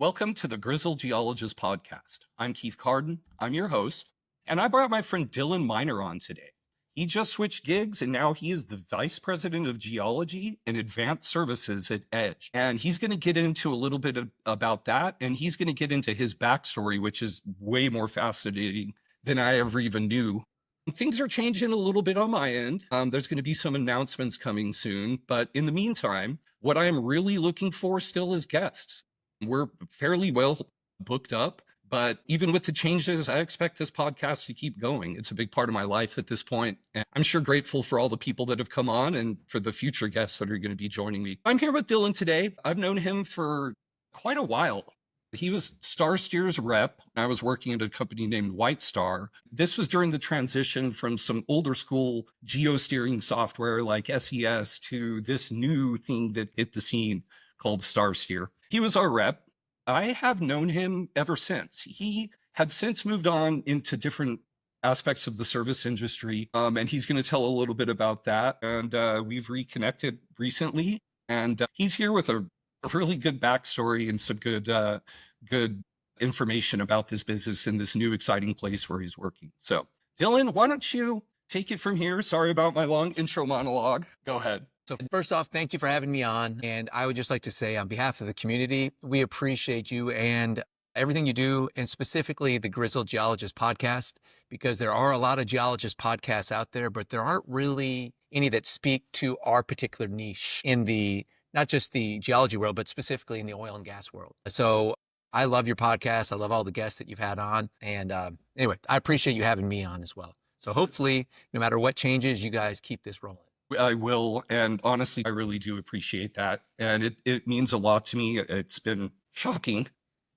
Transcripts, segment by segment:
Welcome to the Grizzled Geologist Podcast. I'm Keith Carden, I'm your host, and I brought my friend Dylan Miner on today. He just switched gigs and now he is the Vice President of Geology and Advanced Services at Edge. And he's going to get into a little bit about that, and he's going to get into his backstory, which is way more fascinating than I ever even knew. Things are changing a little bit on my end. There's going to be some announcements coming soon, but in the meantime, what I am really looking for still is guests. We're fairly well booked up, but even with the changes, I expect this podcast to keep going. It's a big part of my life at this point, and I'm sure grateful for all the people that have come on and for the future guests that are going to be joining me. I'm here with Dylan today. I've known him for quite a while. He was Starsteer's rep. I was working at a company named White Star. This was during the transition from some older school geosteering software like SES to this new thing that hit the scene called Starsteer. He was our rep. I have known him ever since. He had since moved on into different aspects of the service industry, and he's going to tell a little bit about that. And we've reconnected recently, and he's here with a really good backstory and some good information about this business and this new exciting place where he's working. So, Dylan, why don't you take it from here? Sorry about my long intro monologue. Go ahead. So first off, thank you for having me on. And I would just like to say on behalf of the community, we appreciate you and everything you do, and specifically the Grizzled Geologist Podcast, because there are a lot of geologist podcasts out there, but there aren't really any that speak to our particular niche in the, not just the geology world, but specifically in the oil and gas world. So I love your podcast. I love all the guests that you've had on. And anyway, I appreciate you having me on as well. So hopefully, no matter what changes, you guys keep this rolling. I will. And honestly, I really do appreciate that. And it means a lot to me. It's been shocking,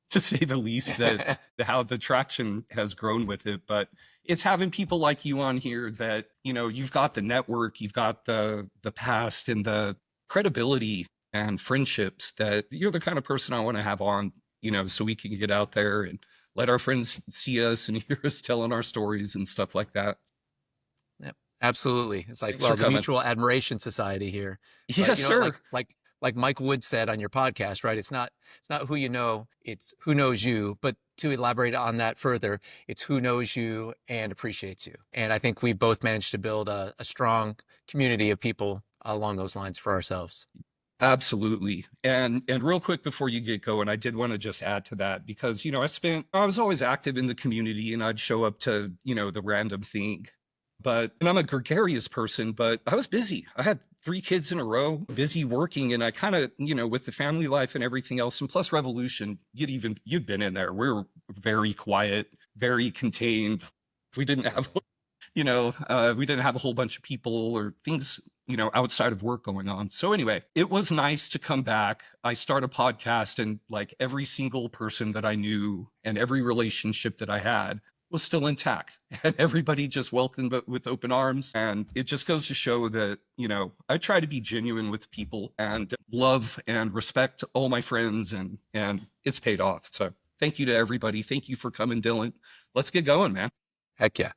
to say the least, that how the traction has grown with it. But it's having people like you on here that, you know, you've got the network, you've got the past and the credibility and friendships that you're the kind of person I want to have on, you know, so we can get out there and let our friends see us and hear us telling our stories and stuff like that. Absolutely. It's like, well, the Mutual Admiration Society here. Yes, but, sir. Like Mike Wood said on your podcast, right? It's not who you know, it's who knows you. But to elaborate on that further, it's who knows you and appreciates you. And I think we both managed to build a strong community of people along those lines for ourselves. Absolutely. And real quick before you get going, I did want to just add to that because, you know, I was always active in the community and I'd show up to, you know, the random thing. And I'm a gregarious person, but I was busy. I had 3 kids in a row, busy working. And I kind of, you know, with the family life and everything else, and plus Revolution, you'd been in there. We're very quiet, very contained. We didn't have, you know, we didn't have a whole bunch of people or things, you know, outside of work going on. So anyway, it was nice to come back. I start a podcast and like every single person that I knew and every relationship that I had was still intact, and everybody just welcomed with open arms. And it just goes to show that, you know, I try to be genuine with people and love and respect all my friends, and it's paid off. So thank you to everybody. Thank you for coming, Dylan. Let's get going, man. Heck yeah.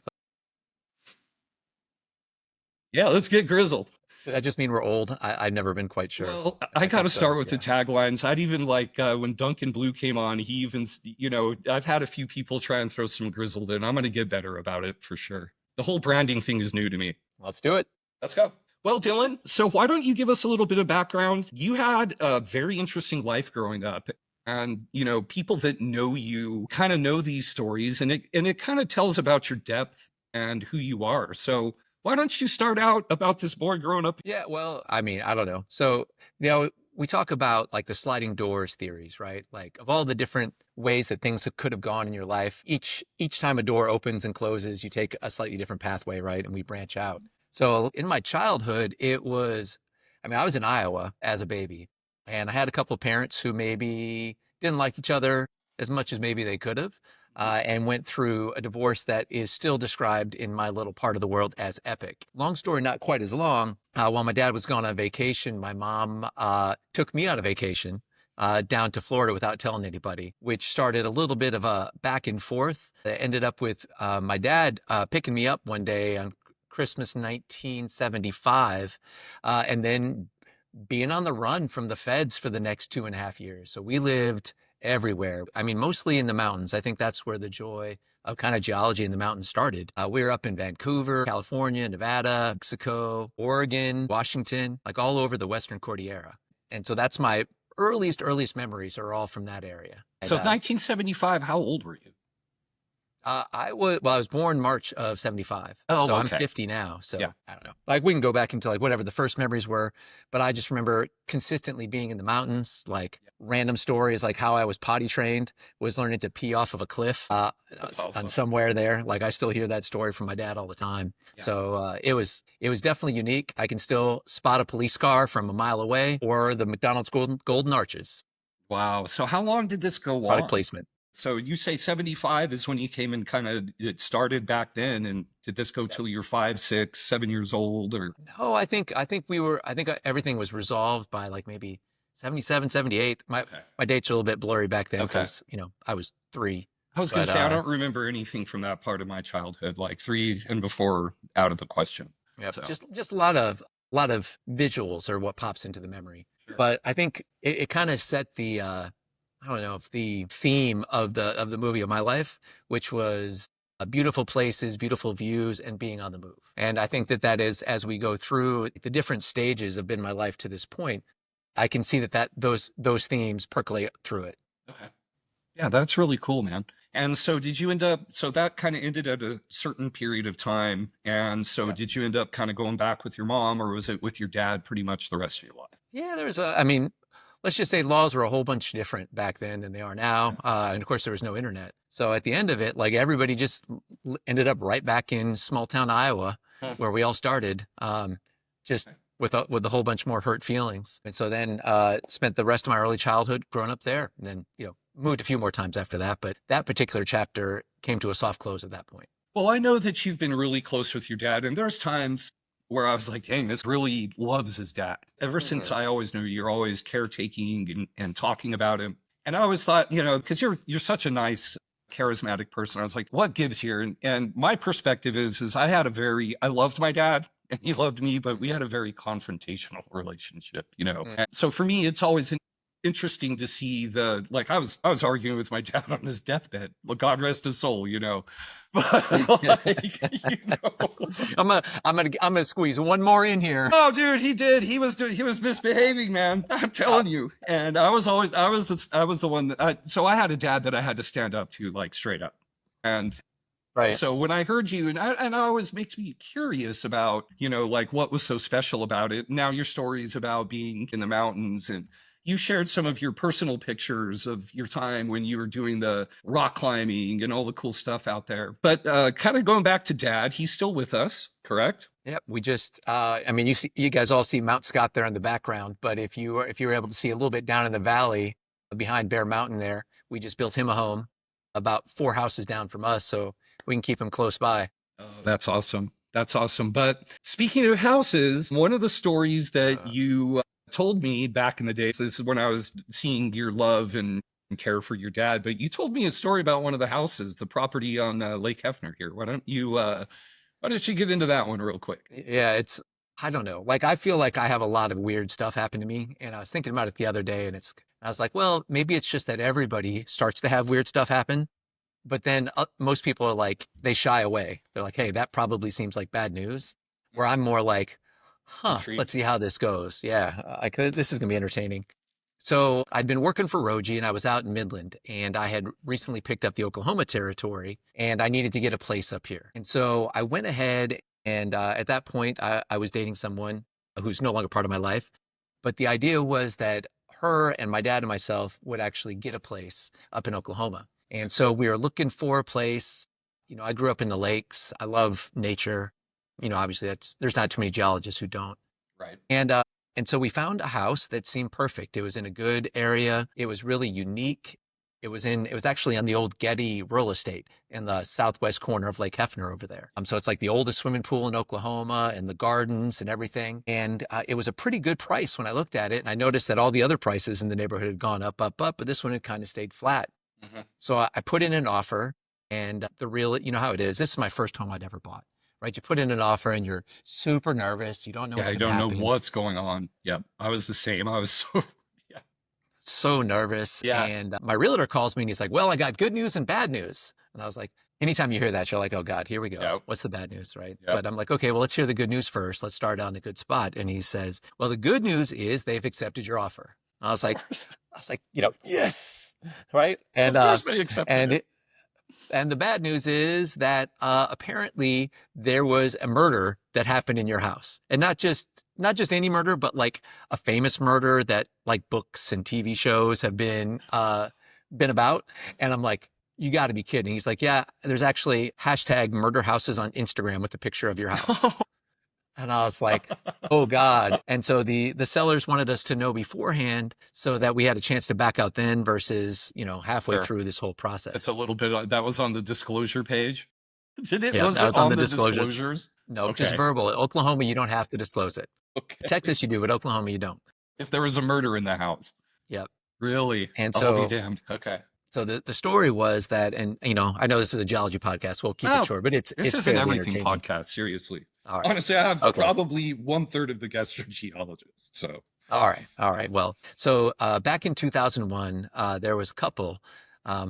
Yeah, let's get grizzled. Does that just mean we're old? I've never been quite sure. Well, I got to start with the taglines. I'd even like when Duncan Blue came on, he even, you know, I've had a few people try and throw some grizzled in. I'm going to get better about it for sure. The whole branding thing is new to me. Let's do it. Let's go. Well, Dylan, so why don't you give us a little bit of background? You had a very interesting life growing up. And, you know, people that know you kind of know these stories, and it kind of tells about your depth and who you are. So why don't you start out about this boy growing up? Yeah, well, I mean, I don't know. So, you know, we talk about like the sliding doors theories, right? Like of all the different ways that things could have gone in your life, each time a door opens and closes, you take a slightly different pathway, right? And we branch out. So in my childhood, I was in Iowa as a baby, and I had a couple of parents who maybe didn't like each other as much as maybe they could have. And went through a divorce that is still described in my little part of the world as epic. Long story, not quite as long. While my dad was gone on vacation, my mom took me on a vacation down to Florida without telling anybody, which started a little bit of a back and forth. It ended up with my dad picking me up one day on Christmas 1975, and then being on the run from the feds for the next 2.5 years. So we lived everywhere. I mean, mostly in the mountains. I think that's where the joy of kind of geology in the mountains started. We were up in Vancouver, California, Nevada, Mexico, Oregon, Washington, like all over the Western Cordillera. And so that's my earliest memories are all from that area. So 1975, how old were you? I was born March of 75. Oh, so I'm okay. 50 now. So Yeah. I don't know. Like we can go back into like whatever the first memories were, but I just remember consistently being in the mountains, like random stories, like how I was potty trained, was learning to pee off of a cliff That's awesome. on somewhere there. Like I still hear that story from my dad all the time. Yeah. So it was definitely unique. I can still spot a police car from a mile away or the McDonald's Golden Arches. Wow. So how long did this go Product on? placement. So you say 75 is when you came and kind of it started back then, and did this go till you're 5, 6, 7 years old, or? No, I think everything was resolved by like maybe 77, 78. My dates are a little bit blurry back then because, I was 3. I was going to say, I don't remember anything from that part of my childhood, like 3 and before out of the question. Yeah, So. just a lot of visuals are what pops into the memory. Sure. But I think it kind of set the I don't know, the theme of the movie of my life, which was beautiful places, beautiful views, and being on the move. And I think that is, as we go through the different stages of in my life to this point, I can see that those themes percolate through it. Okay. Yeah, that's really cool, man. And so did you so that kind of ended at a certain period of time. And so did you end up kind of going back with your mom, or was it with your dad pretty much the rest of your life? Yeah, let's just say laws were a whole bunch different back then than they are now. And of course, there was no internet. So at the end of it, like everybody just ended up right back in small town Iowa, where we all started, just with a whole bunch more hurt feelings. And so then spent the rest of my early childhood growing up there, and then moved a few more times after that. But that particular chapter came to a soft close at that point. Well, I know that you've been really close with your dad, and there's times where I was like, dang, this really loves his dad. Ever since I always knew you're always caretaking and talking about him. And I always thought, because you're such a nice, charismatic person, I was like, what gives here? And my perspective is I loved my dad and he loved me, but we had a very confrontational relationship, And so for me, it's always interesting to see I was arguing with my dad on his deathbed. Well, God rest his soul, But I'm gonna squeeze one more in here. Oh, dude, he did. He was misbehaving, man. I'm telling you. And I was the one that. So I had a dad that I had to stand up to, like straight up. And right. So when I heard you, and it always makes me curious about like what was so special about it. Now your stories about being in the mountains, and you shared some of your personal pictures of your time when you were doing the rock climbing and all the cool stuff out there. But kind of going back to Dad, he's still with us, correct? Yep. We just, you guys all see Mount Scott there in the background, but if you were able to see a little bit down in the valley behind Bear Mountain there, we just built him a home about 4 houses down from us, so we can keep him close by. Oh, that's awesome. That's awesome. But speaking of houses, one of the stories that you told me back in the day, so this is when I was seeing your love and care for your dad, but you told me a story about one of the houses, the property on Lake Hefner here. Why don't you get into that one real quick? Yeah, I don't know. Like, I feel like I have a lot of weird stuff happen to me, and I was thinking about it the other day, and I was like, well, maybe it's just that everybody starts to have weird stuff happen, but then most people are like, they shy away. They're like, hey, that probably seems like bad news, where I'm more like, Intrigued. Let's see how this goes. Yeah, this is going to be entertaining. So I'd been working for Roji, and I was out in Midland, and I had recently picked up the Oklahoma territory, and I needed to get a place up here. And so I went ahead, and at that point, I was dating someone who's no longer part of my life. But the idea was that her and my dad and myself would actually get a place up in Oklahoma. And so we were looking for a place. I grew up in the lakes. I love nature. Obviously there's not too many geologists who don't. Right. And so we found a house that seemed perfect. It was in a good area. It was really unique. It was actually on the old Getty rural estate in the southwest corner of Lake Hefner over there. So it's like the oldest swimming pool in Oklahoma and the gardens and everything. And it was a pretty good price when I looked at it. And I noticed that all the other prices in the neighborhood had gone up, but this one had kind of stayed flat. Mm-hmm. So I put in an offer, and how it is. This is my first home I'd ever bought. Right, you put in an offer and you're super nervous. You don't know what's going to happen. I don't know what's going on. Yep, I was the same. I was so so nervous. Yeah. And my realtor calls me and he's like, well, I got good news and bad news. And I was like, anytime you hear that, you're like, oh God, here we go. Yep. What's the bad news, right? Yep. But I'm like, okay, well, let's hear the good news first. Let's start on a good spot. And he says, well, the good news is they've accepted your offer. I was like, yes, right? And Of course they accepted it. And the bad news is that apparently there was a murder that happened in your house, and not just any murder, but like a famous murder that like books and TV shows have been about. And I'm like, you got to be kidding. He's like, yeah, there's actually #murder houses on Instagram with a picture of your house. And I was like, oh God. And so the sellers wanted us to know beforehand so that we had a chance to back out then versus, halfway Sure. through this whole process. It's a little bit, that was on the disclosure page. Did it? Yeah, was that it was on the disclosures? No, Okay. just verbal. At Oklahoma, you don't have to disclose it. Okay. Texas, you do, but Oklahoma, you don't. If there was a murder in the house. Yep. Really? And I'll so, be damned. Okay. so the story was that, and I know this is a geology podcast. We'll keep it short, but This it's is an fairly everything entertaining. podcast, seriously. All right. Honestly, I have Okay. probably 1/3 of the guests are geologists. So All right. Well, so back in 2001, there was a couple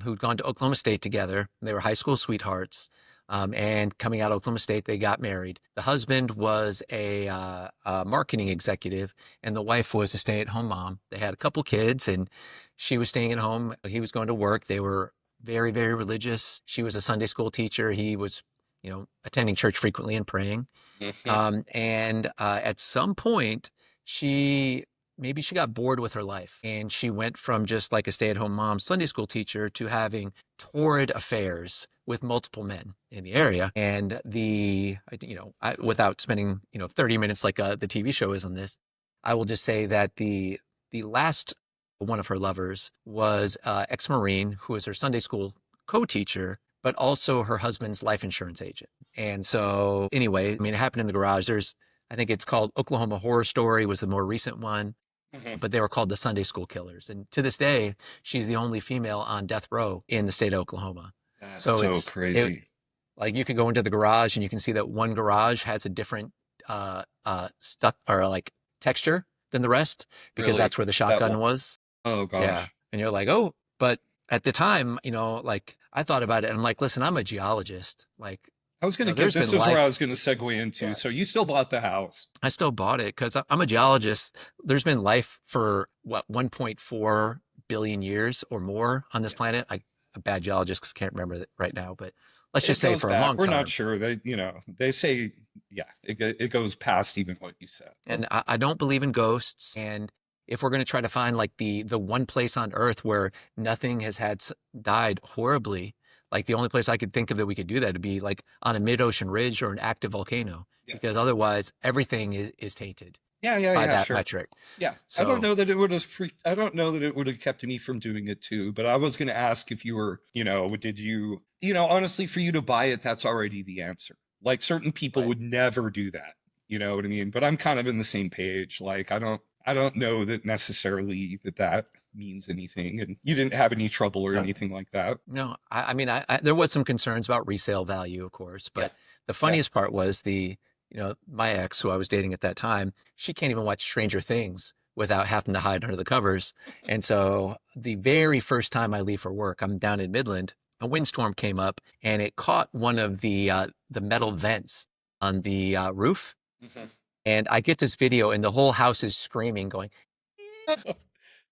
who'd gone to Oklahoma State together. They were high school sweethearts. And coming out of Oklahoma State, they got married. The husband was a marketing executive, and the wife was a stay-at-home mom. They had a couple kids, and she was staying at home. He was going to work. They were very, very religious. She was a Sunday school teacher. He was, attending church frequently and praying. And at some point, maybe she got bored with her life, and she went from just like a stay-at-home mom Sunday school teacher to having torrid affairs with multiple men in the area. And without spending 30 minutes like the TV show is on this, I will just say that the last one of her lovers was ex-Marine who was her Sunday school co-teacher, but also her husband's life insurance agent. And so anyway, it happened in the garage. I think it's called Oklahoma Horror Story was the more recent one, but they were called the Sunday School Killers. And to this day, she's the only female on death row in the state of Oklahoma. that's So so it's crazy. like you could go into the garage and you can see that one garage has a different stuck or like texture than the rest because Really? that's where the shotgun was. Oh gosh. Yeah. And you're like, oh, but at the time, like I thought about it and I'm like, listen, I'm a geologist. Like I was going to No, there's this been is where life- I was going to segue into. Yeah. So you still bought the house. I still bought it because I'm a geologist. There's been life for 1.4 billion years or more on this Yeah. planet. I'm a bad geologist because I can't remember it right now, but let's It just say goes for back. a long We're time. not sure. They say, yeah, it goes past even what you said. And I don't believe in ghosts. And if we're going to try to find like the one place on Earth where nothing has died horribly, like the only place I could think of that we could do that would be like on a mid-ocean ridge or an active volcano, Yeah. because otherwise everything is tainted Yeah, by that sure. metric. Yeah, So- I don't know that it would have. I don't know that it would have kept me from doing it too. But I was going to ask if you were, did you, honestly, for you to buy it, that's already the answer. Like certain people Right. would never do that. You know what I mean? But I'm kind of in the same page. Like I don't know that necessarily that means anything, and you didn't have any trouble or No. anything like that. No, I mean, there was some concerns about resale value, of course, but Yeah. the funniest part was my ex, who I was dating at that time, she can't even watch Stranger Things without having to hide under the covers. And so the very first time I leave for work, I'm down in Midland, a windstorm came up and it caught one of the metal vents on the roof. And I get this video and the whole house is screaming, going,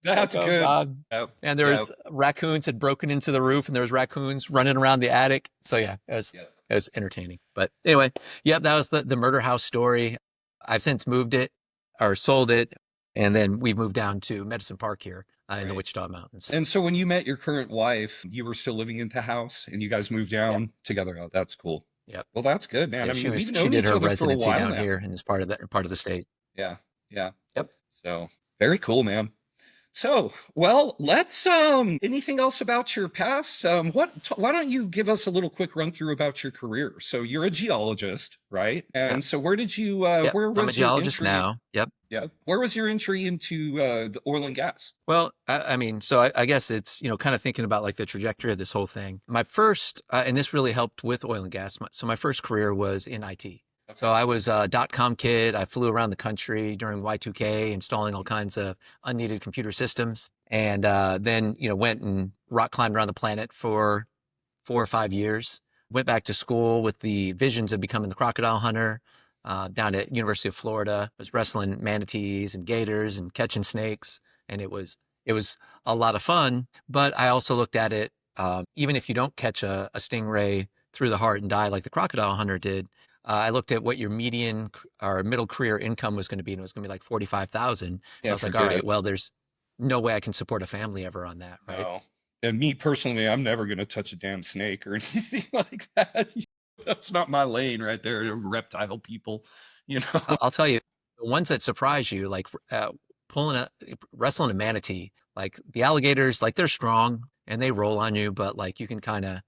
That's "Oh, good. God." Yep, And there yep. was raccoons had broken into the roof and there was raccoons running around the attic. So yeah, it was entertaining. But anyway, that was the murder house story. I've since moved it or sold it. And then we moved down to Medicine Park here in the Right. Wichita Mountains. And so when you met your current wife, you were still living in the house and you guys moved down together. Oh, that's cool. Yep. Well, that's good, man. Yeah, I mean, she we've known did each her other for a residency while down now. here in this part of the state. Yeah. Yeah. Yep. So very cool, man. So, well, let's, anything else about your past? Why don't you give us a little quick run through about your career? So you're a geologist, right? And Yep. so where did you, Yep, where I'm was a geologist your entry? now. Yep. Yeah. Where was your entry into, the oil and gas? Well, I mean, so I guess it's, kind of thinking about like the trajectory of this whole thing. My first, and this really helped with oil and gas. So my first career was in IT. So I was a dot-com kid. I flew around the country during Y2K, installing all kinds of unneeded computer systems, and then went and rock climbed around the planet for 4 or 5 years. Went back to school with the visions of becoming the crocodile hunter. Down at University of Florida, was wrestling manatees and gators and catching snakes, and it was a lot of fun. But I also looked at it, even if you don't catch a stingray through the heart and die like the crocodile hunter did. I looked at what your median or middle career income was going to be, and it was going to be like 45,000. Yeah, I was like, all right, well, there's no way I can support a family ever on that, right? No. And me personally, I'm never going to touch a damn snake or anything like that. That's not my lane right there. Reptile people, I'll tell you, the ones that surprise you, like wrestling a manatee, like the alligators, like they're strong and they roll on you, but like you can kind of,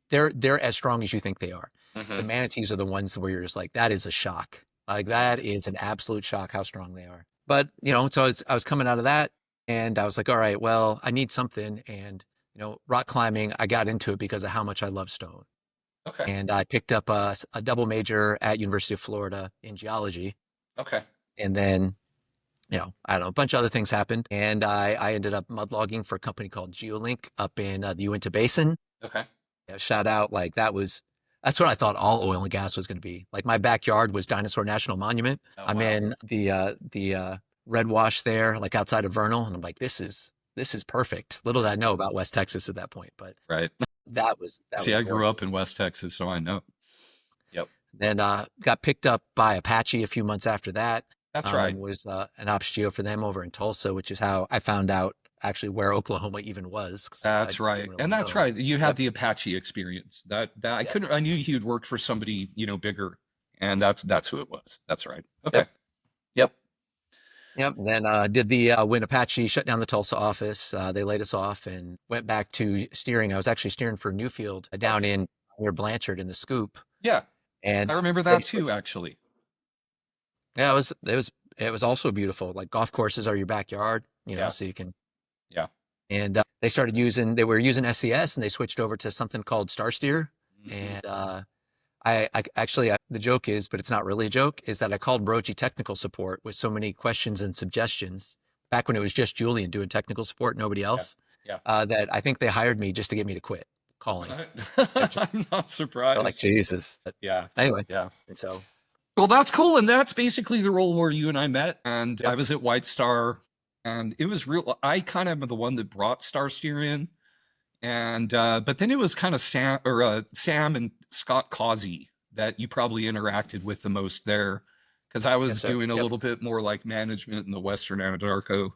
they're as strong as you think they are. The manatees are the ones where you're just like, that is a shock. Like that is an absolute shock how strong they are. But, so I was coming out of that and I was like, all right, well, I need something. And, rock climbing, I got into it because of how much I love stone. Okay. And I picked up a double major at University of Florida in geology. Okay. And then, I don't know, a bunch of other things happened. And I ended up mud logging for a company called GeoLink up in the Uinta Basin. Okay. Shout out, like that's what I thought all oil and gas was going to be. Like my backyard was Dinosaur National Monument. Oh, I'm wow. in the red wash there, like outside of Vernal. And I'm like, this is perfect. Little did I know about West Texas at that point, but Right. that was See, I grew gorgeous. up in West Texas, so I know. Yep. Then got picked up by Apache a few months after that. That's right. Was an ops geo for them over in Tulsa, which is how I found out actually where Oklahoma even was. That's right. Really And that's right. You had the Apache experience. That I Yep. couldn't, I knew you'd worked for somebody, bigger. And that's who it was. That's right. Okay. Yep. Yep. Then did the when Apache shut down the Tulsa office, they laid us off and went back to steering. I was actually steering for Newfield down in near Blanchard in the Scoop. Yeah. And I remember that too, actually. Yeah, it was also beautiful. Like golf courses are your backyard, Yeah. so you can. Yeah. And they were using SCS and they switched over to something called Star Steer. And I actually, the joke is, but it's not really a joke, is that I called Brogy technical support with so many questions and suggestions back when it was just Julian doing technical support, nobody else. Yeah. That I think they hired me just to get me to quit calling. I'm not surprised. They're like, Jesus. But Yeah. anyway. Yeah. And so. Well, that's cool. And that's basically the role where you and I met. And I was at White Star, and it was real. I kind of am the one that brought Star Steer in. And but then it was kind of Sam and Scott Causey that you probably interacted with the most there, because I was doing a little bit more like management in the Western Anadarko,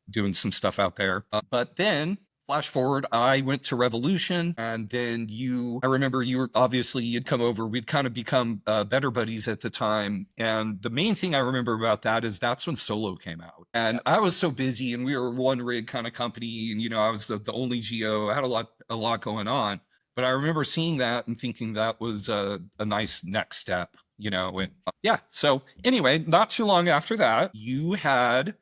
doing some stuff out there. But then flash forward, I went to Revolution, and then I remember you'd come over, we'd kind of become better buddies at the time. And the main thing I remember about that is that's when Solo came out. And I was so busy, and we were a one rig kind of company, and I was the only geo. I had a lot going on. But I remember seeing that and thinking that was a nice next step, and so anyway, not too long after that, you had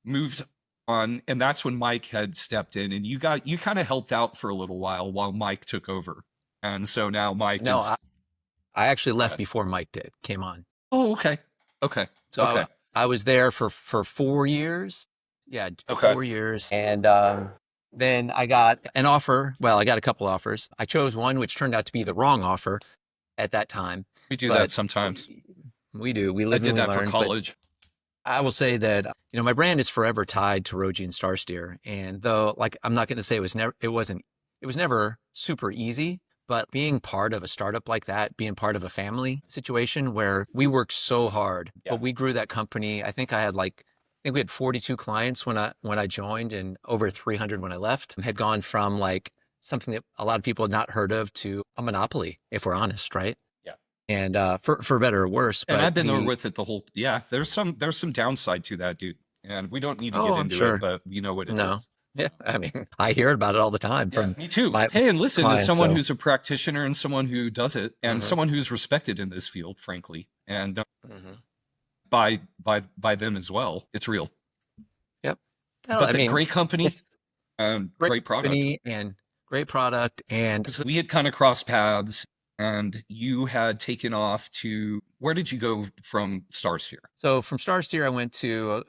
moved on, and that's when Mike had stepped in, and you kind of helped out for a little while Mike took over. And so now Mike I actually left before Mike came on. Oh, okay. So I was there for 4 years. Yeah, 4 years. And then I got an offer. Well, I got a couple offers. I chose one which turned out to be the wrong offer at that time. We do that sometimes. We do. We live and we learn. I did that for college. I will say that, my brand is forever tied to Roji and Star Steer. And though, like, I'm not going to say it was never super easy, but being part of a startup like that, being part of a family situation where we worked so hard, but we grew that company. I think we had 42 clients when I joined and over 300 when I left. Had gone from like something that a lot of people had not heard of to a monopoly, if we're honest, right? And for better or worse. And I've been there with it the whole. Yeah, there's some downside to that, dude. And we don't need to get into it, but you know what it is. Yeah, I mean, I hear about it all the time from me too. Hey, and listen, as someone who's a practitioner and someone who does it, and someone who's respected in this field, frankly, and by them as well, it's real. Yep. Well, but great company, great product, and great product, and we had kind of crossed paths. and you had taken off to, where did you go from Starsteer? So from Starsteer, I went to,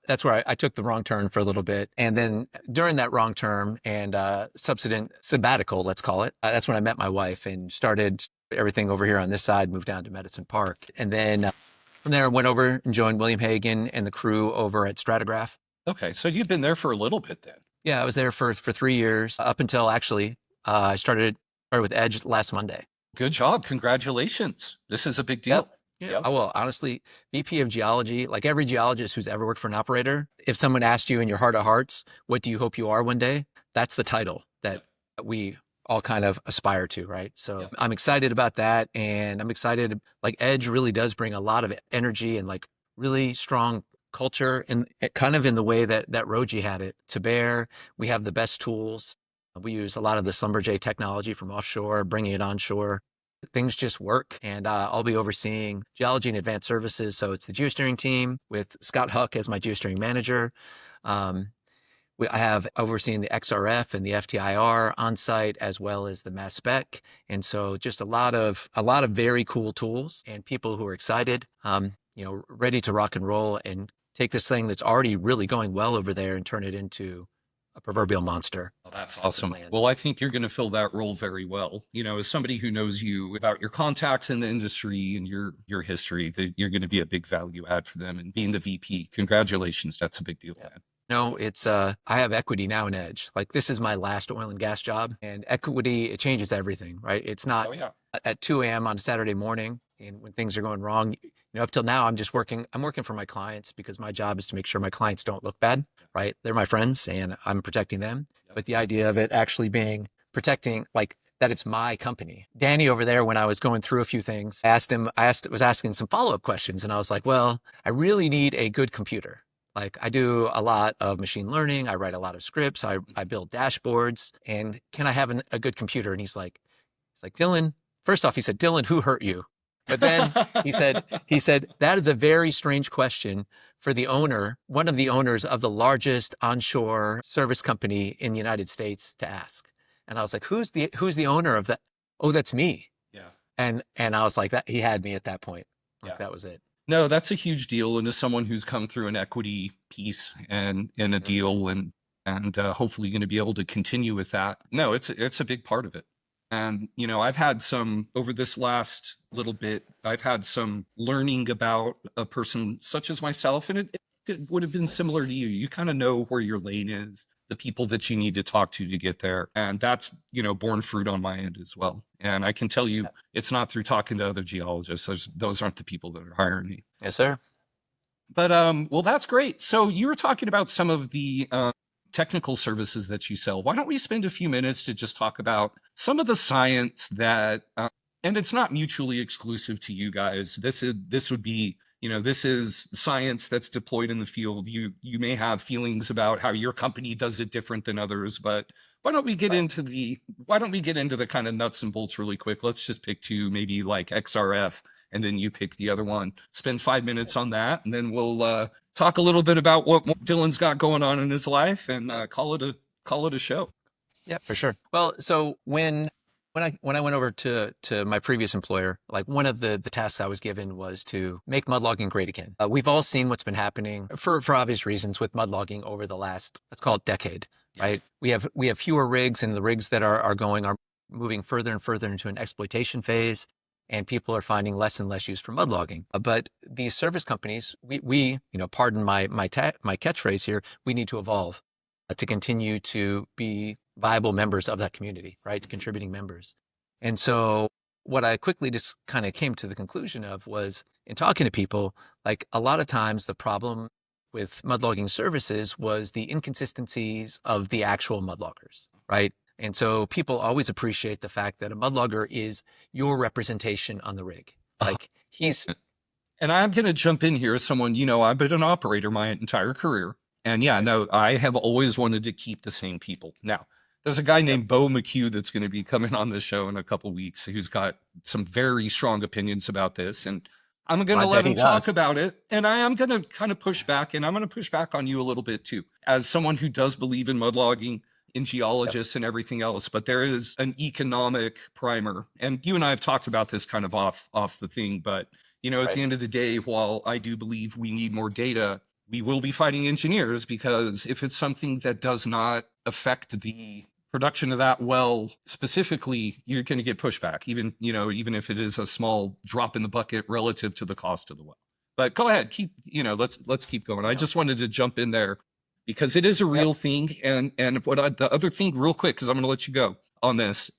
that's where I took the wrong turn for a little bit. And then during that wrong term and subsequent sabbatical, let's call it, that's when I met my wife and started everything over here on this side, moved down to Medicine Park. And then from there, I went over and joined William Hagen and the crew over at Stratigraph. Okay, so you've been there for a little bit then. Yeah, I was there for 3 years, up until actually I started with Edge last Monday. Good job. Congratulations. This is a big deal. Yeah. Yep. Oh, well, honestly, VP of Geology, like every geologist who's ever worked for an operator, if someone asked you in your heart of hearts, what do you hope you are one day? That's the title that we all kind of aspire to, right? So I'm excited about that. And I'm excited, like Edge really does bring a lot of energy and like really strong culture and kind of in the way that Roji had it to bear. We have the best tools. We use a lot of the Schlumberger technology from offshore, bringing it onshore. Things just work. And I'll be overseeing geology and advanced services. So it's the geosteering team with Scott Huck as my geosteering manager. I have overseen the XRF and the FTIR on site, as well as the mass spec. And so just a lot of very cool tools and people who are excited, ready to rock and roll and take this thing that's already really going well over there and turn it into a proverbial monster. Oh, that's awesome. Well, I think you're going to fill that role very well. As somebody who knows you about your contacts in the industry and your history, that you're going to be a big value add for them. And being the VP, congratulations. That's a big deal, man. No, it's I have equity now in Edge. Like this is my last oil and gas job, and equity, it changes everything, right? It's not at 2 a.m. on a Saturday morning and when things are going wrong. Up till now, I'm working for my clients because my job is to make sure my clients don't look bad, right? They're my friends and I'm protecting them. But the idea of it actually being protecting, like that it's my company. Danny over there, when I was going through a few things, was asking some follow-up questions. And I was like, well, I really need a good computer. Like I do a lot of machine learning. I write a lot of scripts. I build dashboards. And can I have a good computer? And he's like, Dylan, first off, he said, Dylan, who hurt you? But then he said, that is a very strange question for one of the owners of the largest onshore service company in the United States to ask. And I was like, who's the owner of that? Oh, that's me. Yeah. And I was like, that he had me at that point. Like that was it. No, that's a huge deal. And as someone who's come through an equity piece and in a deal and hopefully going to be able to continue with that. No, it's a big part of it. And, I've had over this last little bit, I've had some learning about a person such as myself, and it would have been similar to you. You kind of know where your lane is, the people that you need to talk to get there. And that's, borne fruit on my end as well. And I can tell you, it's not through talking to other geologists. Those aren't the people that are hiring me. Yes, sir. But, well, that's great. So you were talking about some of the technical services that you sell. Why don't we spend a few minutes to just talk about some of the science that, and it's not mutually exclusive to you guys. This would be, this is science that's deployed in the field. You may have feelings about how your company does it different than others, but why don't we get into the kind of nuts and bolts really quick? Let's just pick two, maybe like XRF, and then you pick the other one. Spend 5 minutes on that, and then we'll talk a little bit about what Dylan's got going on in his life, and call it a show. Yeah, for sure. Well, so when I went over to my previous employer, like one of the tasks I was given was to make mud logging great again. We've all seen what's been happening for obvious reasons with mud logging over the last, let's call it decade, right? We have fewer rigs, and the rigs that are moving further and further into an exploitation phase. And people are finding less and less use for mud logging. But these service companies, we pardon my catchphrase here, we need to evolve to continue to be viable members of that community, right? Contributing members. And so what I quickly just kind of came to the conclusion of was, in talking to people, like a lot of times the problem with mud logging services was the inconsistencies of the actual mud loggers, right? And so people always appreciate the fact that a mudlogger is your representation on the rig. Like and I'm going to jump in here as someone, I've been an operator my entire career. And I have always wanted to keep the same people. Now, there's a guy named Bo McHugh that's going to be coming on the show in a couple of weeks, who's got some very strong opinions about this. And I'm going to let him talk about it. And I am going to kind of push back, and I'm going to push back on you a little bit too. As someone who does believe in mud logging, in geologists and everything else, but there is an economic primer. And you and I have talked about this kind of off the thing, but at the end of the day, while I do believe we need more data, we will be fighting engineers, because if it's something that does not affect the production of that well specifically, you're going to get pushback, even if it is a small drop in the bucket relative to the cost of the well. But go ahead, let's keep going. I just wanted to jump in there because it is a real thing. And the other thing real quick, because I'm going to let you go on this,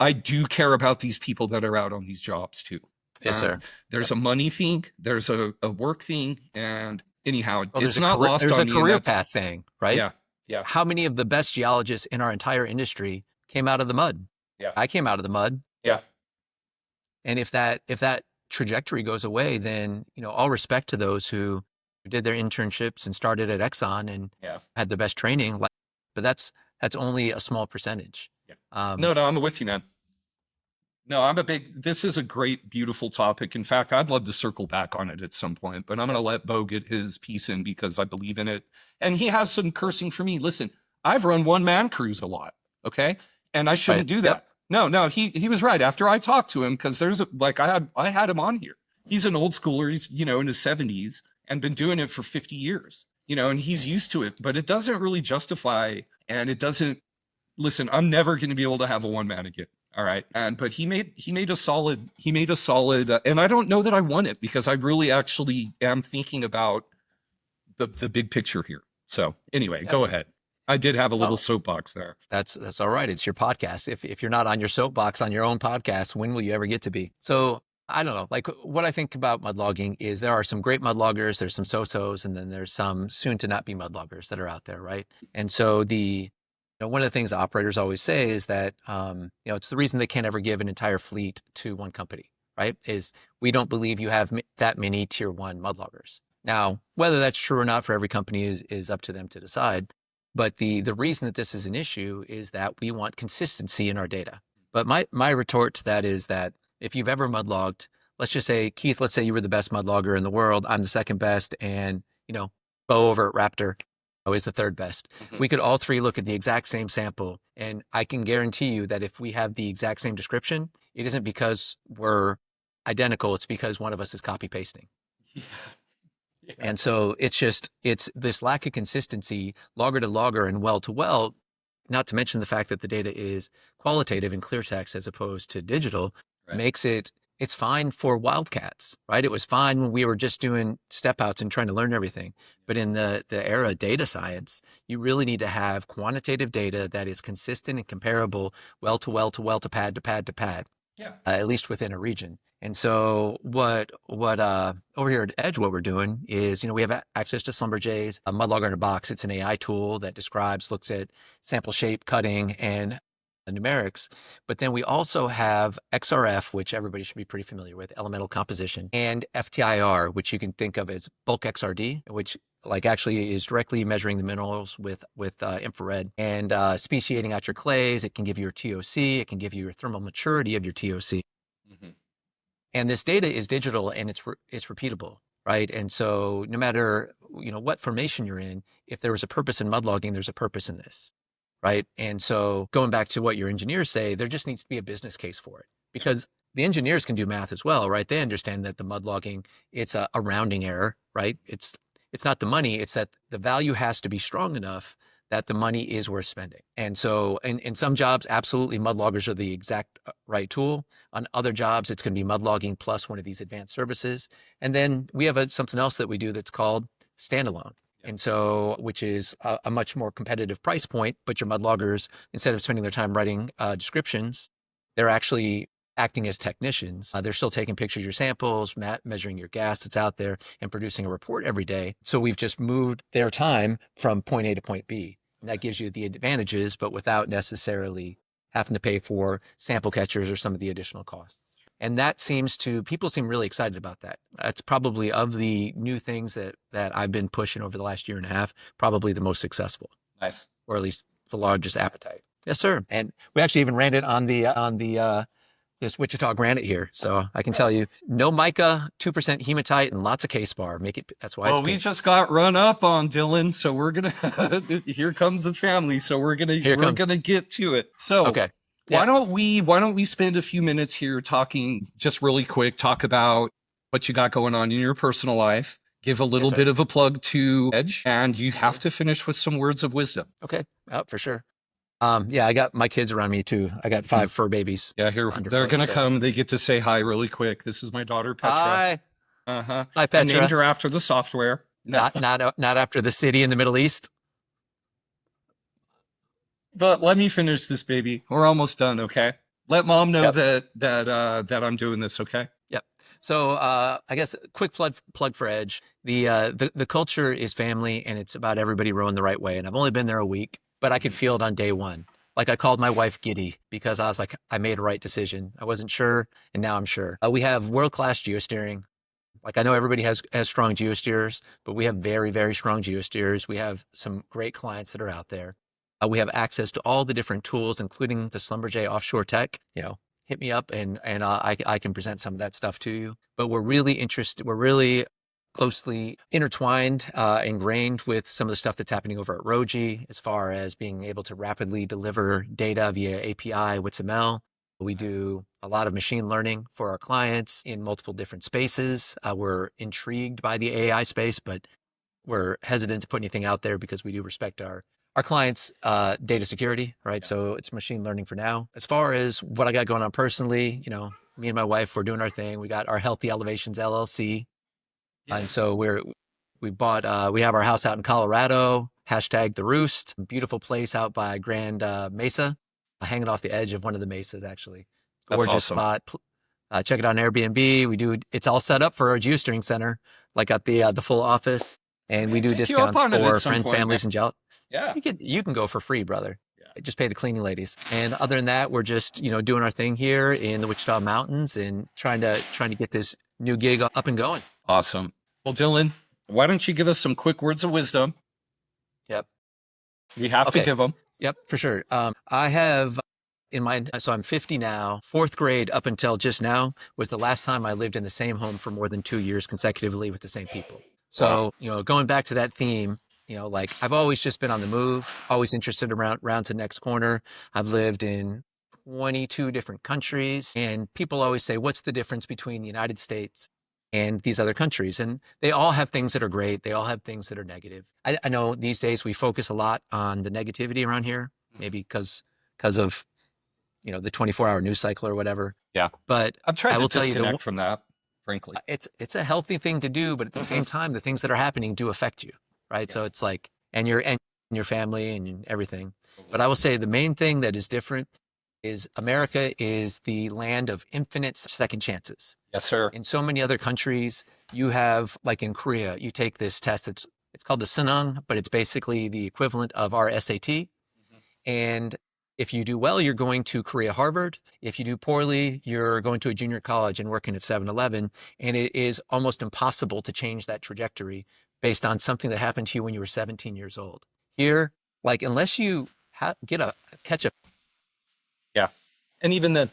I do care about these people that are out on these jobs too. Yes, sir. There's a money thing, there's a work thing, and anyhow, it's not lost on me. There's a career path thing, right? Yeah. How many of the best geologists in our entire industry came out of the mud? Yeah. I came out of the mud. Yeah. And if that trajectory goes away, then, all respect to those who did their internships and started at Exxon and had the best training. But that's only a small percentage. Yeah. No, I'm with you, man. No, this is a great, beautiful topic. In fact, I'd love to circle back on it at some point, but I'm going to let Bo get his piece in because I believe in it. And he has some cursing for me. Listen, I've run one-man crews a lot, okay? And I shouldn't do that. Yep. No, he was right. After I talked to him, because I had him on here. He's an old schooler. He's, in his 70s and been doing it for 50 years, and he's used to it. But it doesn't really justify, and it doesn't, listen, I'm never going to be able to have a one-man again. All right. But he made a solid, and I don't know that I want it, because I really actually am thinking about the big picture here. So anyway, Go ahead. I did have a little soapbox there. That's all right. It's your podcast. If you're not on your soapbox on your own podcast, when will you ever get to be? So I don't know. Like, what I think about mud logging is there are some great mud loggers, there's some so-sos, and then there's some soon to not be mud loggers that are out there. Right. And so one of the things operators always say is that, it's the reason they can't ever give an entire fleet to one company, right? Is we don't believe you have that many tier 1 mud loggers. Now, whether that's true or not for every company is up to them to decide. But the reason that this is an issue is that we want consistency in our data. But my retort to that is that if you've ever mud logged, let's just say, Keith, let's say you were the best mud logger in the world. I'm the second best. And, Bo over at Raptor is the third best. Mm-hmm. We could all three look at the exact same sample. And I can guarantee you that if we have the exact same description, it isn't because we're identical. It's because one of us is copy pasting. Yeah. Yeah. And so it's this lack of consistency, logger to logger and well to well, not to mention the fact that the data is qualitative in clear text as opposed to digital, right, makes it's fine for wildcats, right? It was fine when we were just doing step outs and trying to learn everything. But in the era of data science, you really need to have quantitative data that is consistent and comparable, well to well to well to pad to pad to pad, at least within a region. And so what over here at Edge, what we're doing is, we have access to Slumberjays, a mud logger in a box. It's an AI tool that looks at sample shape, cutting, and numerics. But then we also have XRF, which everybody should be pretty familiar with, elemental composition, and FTIR, which you can think of as bulk XRD, which actually is directly measuring the minerals with infrared and speciating out your clays. It can give you your TOC. It can give you your thermal maturity of your TOC. Mm-hmm. And this data is digital and it's repeatable, right? And so no matter, what formation you're in, if there was a purpose in mud logging, there's a purpose in this, right? And so going back to what your engineers say, there just needs to be a business case for it, because the engineers can do math as well, right? They understand that the mud logging, it's a rounding error, right? It's not the money, it's that the value has to be strong enough that the money is worth spending. And so in some jobs, absolutely mud loggers are the exact right tool. On other jobs, it's going to be mud logging plus one of these advanced services. And then we have something else that we do that's called standalone. And so, which is a much more competitive price point, but your mud loggers, instead of spending their time writing descriptions, they're actually acting as technicians. They're still taking pictures of your samples, measuring your gas that's out there, and producing a report every day. So we've just moved their time from point A to point B. And that gives you the advantages, but without necessarily having to pay for sample catchers or some of the additional costs. And people seem really excited about that. That's probably, of the new things that I've been pushing over the last year and a half, probably the most successful. Nice. Or at least the largest appetite. Yes, sir. And we actually even ran it on the this Wichita granite here. So I can tell you, no mica, 2% hematite, and lots of K-spar. That's why it's Well, we pink. just got run up on, Dylan, so we're gonna here comes the family, so we're gonna get to it. So Okay. why don't we spend a few minutes here talking just really quick, talk about what you got going on in your personal life, give a little bit of a plug to Edge, and you have to finish with some words of wisdom. Okay. For sure. I got my kids around me too. I got 5 fur babies. Yeah, here they're gonna come. They get to say hi really quick. This is my daughter Petra. Hi. Hi, Petra. I named her after the software. Not after the city in the Middle East. But let me finish this, baby. We're almost done, okay? Let mom know that I'm doing this, okay? Yep. So I guess quick plug for Edge. The culture is family, and it's about everybody rowing the right way. And I've only been there a week, but I could feel it on day one. Like I called my wife Giddy because I was like, I made a right decision. I wasn't sure, and now I'm sure. We have world-class geosteering. Like I know everybody has strong geosteers, but we have very, very strong geosteers. We have some great clients that are out there. We have access to all the different tools, including the Schlumberger offshore tech. Hit me up and I can present some of that stuff to you. But we're really interested. We're really closely intertwined, ingrained with some of the stuff that's happening over at Roji, as far as being able to rapidly deliver data via API, WITSML. We do a lot of machine learning for our clients in multiple different spaces. We're intrigued by the AI space, but we're hesitant to put anything out there because we do respect our clients' data security, right? So it's machine learning for now. As far as what I got going on personally, me and my wife, we're doing our thing. We got our Healthy Elevations LLC. And so we have our house out in Colorado, #The Roost, beautiful place out by Grand Mesa, hanging off the edge of one of the mesas, actually. Gorgeous spot. Check it out on Airbnb. It's all set up for our geosteering center, like at the full office. And we do discounts for friends, families, and gel. Yeah. You can go for free, brother. Yeah. Just pay the cleaning ladies. And other than that, we're just, doing our thing here in the Wichita Mountains and trying to get this new gig up and going. Awesome. Well, Dylan, why don't you give us some quick words of wisdom? Yep. We have to give them. Yep, for sure. I have so I'm 50 now. 4th grade up until just now was the last time I lived in the same home for more than 2 years consecutively with the same people. So, going back to that theme, like I've always just been on the move, always interested around to the next corner. I've lived in 22 different countries, and people always say, what's the difference between the United States and these other countries? And they all have things that are great. They all have things that are negative. I know these days we focus a lot on the negativity around here, maybe because of, the 24-hour news cycle or whatever. Yeah. But I'm trying to tell disconnect from that, frankly. It's a healthy thing to do, but at the same time, the things that are happening do affect you, right? Yeah. So it's like, and your family and everything. But I will say the main thing that is different is America is the land of infinite second chances. Yes, sir. In so many other countries, you have, like in Korea, you take this test. It's called the Sunung, but it's basically the equivalent of our SAT. And if you do well, you're going to Korea Harvard. If you do poorly, you're going to a junior college and working at 7-Eleven. And it is almost impossible to change that trajectory based on something that happened to you when you were 17 years old. Here, like, unless you catch a. Yeah. And even then.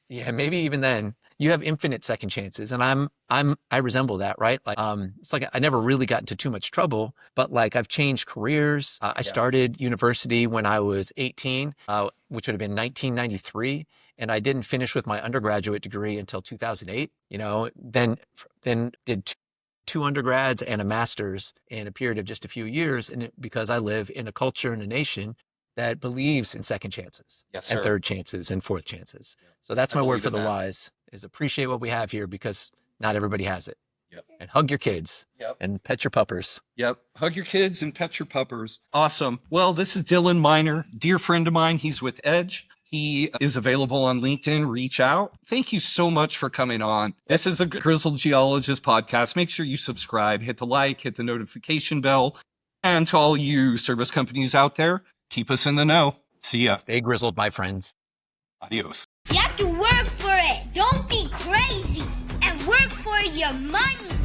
Yeah, maybe even then. You have infinite second chances, and I resemble that, right? Like, it's like I never really got into too much trouble, but like I've changed careers. I started university when I was 18, which would have been 1993, and I didn't finish with my undergraduate degree until 2008. Then did two undergrads and a master's in a period of just a few years, and because I live in a culture and a nation that believes in second chances, and third chances and fourth chances. So that's my word for the wise. Is appreciate what we have here because not everybody has it. Yep. And hug your kids. Yep. And pet your puppers. Yep. Hug your kids and pet your puppers. Awesome. Well, this is Dylan Miner, dear friend of mine. He's with Edge. He is available on LinkedIn. Reach out. Thank you so much for coming on. This is the Grizzled Geologist Podcast. Make sure you subscribe, hit the like, hit the notification bell. And to all you service companies out there, keep us in the know. See ya. Stay grizzled, my friends. Adios. You have to work for it. Don't be crazy. And work for your money.